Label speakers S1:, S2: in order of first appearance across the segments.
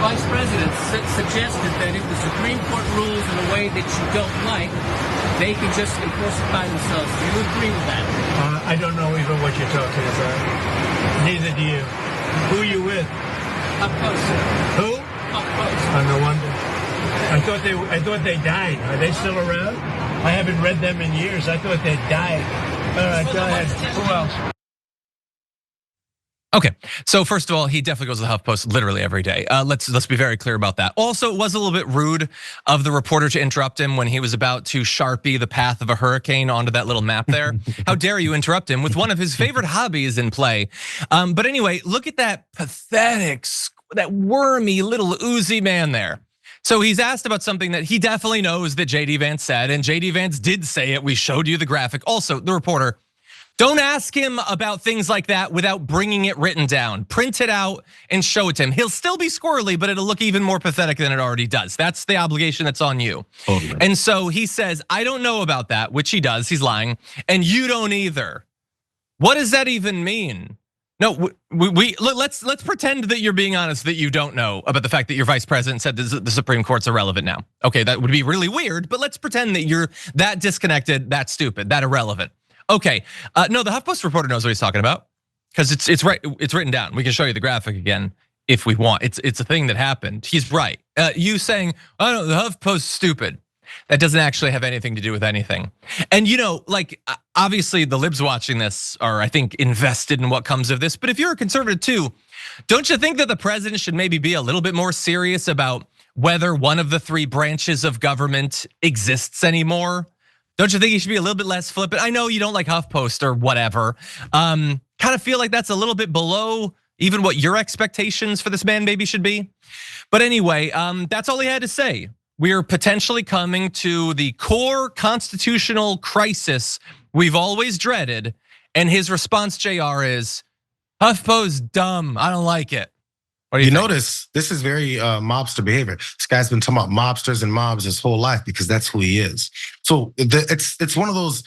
S1: Vice President suggested that if the Supreme Court rules in a way that you don't like, they can just enforce it by themselves. Do you agree with that?
S2: I don't know even what you're talking about. Neither do you. Who are you with?
S1: HuffPost.
S2: Who?
S1: HuffPost.
S2: Oh, no wonder. I thought they died. Are they still around? I haven't read them in years. I thought they died. All right, go ahead. Who else?
S3: Okay, so first of all, he definitely goes to the HuffPost literally every day. Let's be very clear about that. Also, it was a little bit rude of the reporter to interrupt him when he was about to Sharpie the path of a hurricane onto that little map there. How dare you interrupt him with one of his favorite hobbies in play? But anyway, look at that pathetic, that wormy little oozy man there. So he's asked about something that he definitely knows that JD Vance said, and JD Vance did say it. We showed you the graphic. Also, the reporter, don't ask him about things like that without bringing it written down. Print it out and show it to him. He'll still be squirrely, but it'll look even more pathetic than it already does. That's the obligation that's on you. Totally. And so he says, I don't know about that, which he does, he's lying, and you don't either. What does that even mean? No, let's pretend that you're being honest, that you don't know about the fact that your vice president said the Supreme Court's irrelevant now. Okay, that would be really weird, but let's pretend that you're that disconnected, that stupid, that irrelevant. Okay, no, the HuffPost reporter knows what he's talking about because it's right. It's written down. We can show you the graphic again if we want. It's a thing that happened. He's right. You saying, "Oh no, the HuffPost's stupid." That doesn't actually have anything to do with anything. And like obviously the libs watching this are, I think, invested in what comes of this. But if you're a conservative too, don't you think that the president should maybe be a little bit more serious about whether one of the three branches of government exists anymore? Don't you think he should be a little bit less flippant? I know you don't like HuffPost or whatever. Kind of feel like that's a little bit below even what your expectations for this man maybe should be. But anyway, that's all he had to say. We are potentially coming to the core constitutional crisis we've always dreaded. And his response, JR, is HuffPost dumb. I don't like it. What do you think?
S4: Notice this is very mobster behavior. This guy's been talking about mobsters and mobs his whole life because that's who he is. So it's one of those,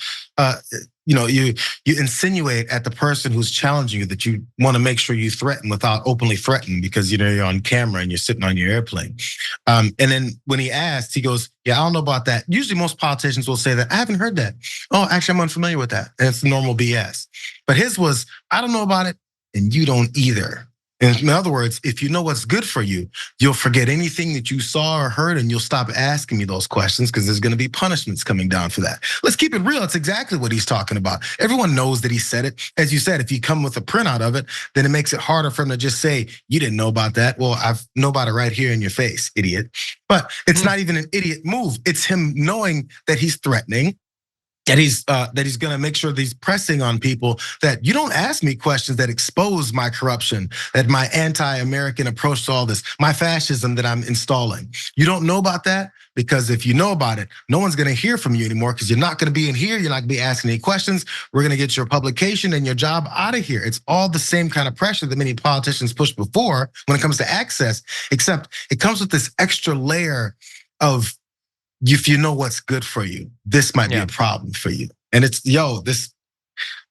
S4: you insinuate at the person who's challenging you that you want to make sure you threaten without openly threatening because you're on camera and you're sitting on your airplane. And then when he asked, he goes, "Yeah, I don't know about that." Usually most politicians will say that. I haven't heard that. Oh, actually, I'm unfamiliar with that. And it's normal BS. But his was, I don't know about it, and you don't either. In other words, if you know what's good for you, you'll forget anything that you saw or heard and you'll stop asking me those questions because there's gonna be punishments coming down for that. Let's keep it real, it's exactly what he's talking about. Everyone knows that he said it. As you said, if you come with a printout of it, then it makes it harder for him to just say, you didn't know about that. Well, I know about it right here in your face, idiot. But it's not even an idiot move. It's him knowing that he's threatening, that he's gonna make sure that he's pressing on people that you don't ask me questions that expose my corruption, that my anti-American approach to all this, my fascism that I'm installing. You don't know about that? Because if you know about it, no one's gonna hear from you anymore because you're not gonna be in here, you're not gonna be asking any questions. We're gonna get your publication and your job out of here. It's all the same kind of pressure that many politicians pushed before when it comes to access, except it comes with this extra layer of, if you know what's good for you, this might be a problem for you. And it's, this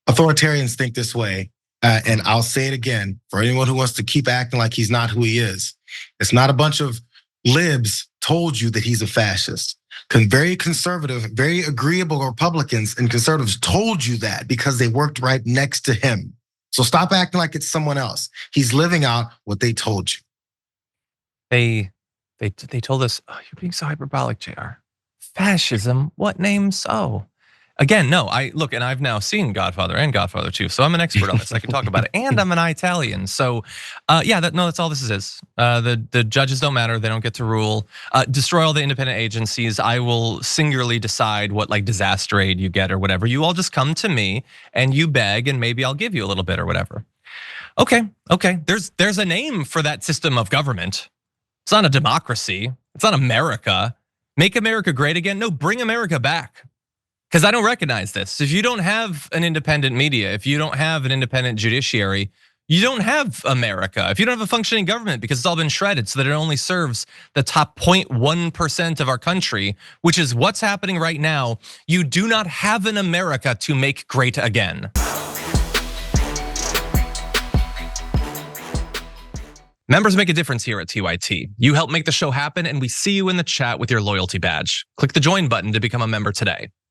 S4: authoritarians think this way. And I'll say it again, for anyone who wants to keep acting like he's not who he is. It's not a bunch of libs told you that he's a fascist. Very conservative, very agreeable Republicans and conservatives told you that because they worked right next to him. So stop acting like it's someone else. He's living out what they told you.
S3: They told us, oh, you're being so hyperbolic, JR. Fascism, what names? Oh, again, no, and I've now seen Godfather and Godfather 2, so I'm an expert on this. I can talk about it, and I'm an Italian. So that's all this is. The judges don't matter, they don't get to rule. Destroy all the independent agencies. I will singularly decide what disaster aid you get or whatever. You all just come to me and you beg, and maybe I'll give you a little bit or whatever. Okay, there's a name for that system of government. It's not a democracy. It's not America. Make America great again? No, bring America back. Because I don't recognize this. If you don't have an independent media, if you don't have an independent judiciary, you don't have America. If you don't have a functioning government, because it's all been shredded so that it only serves the top 0.1% of our country, which is what's happening right now, you do not have an America to make great again. Members make a difference here at TYT. You help make the show happen, and we see you in the chat with your loyalty badge. Click the join button to become a member today.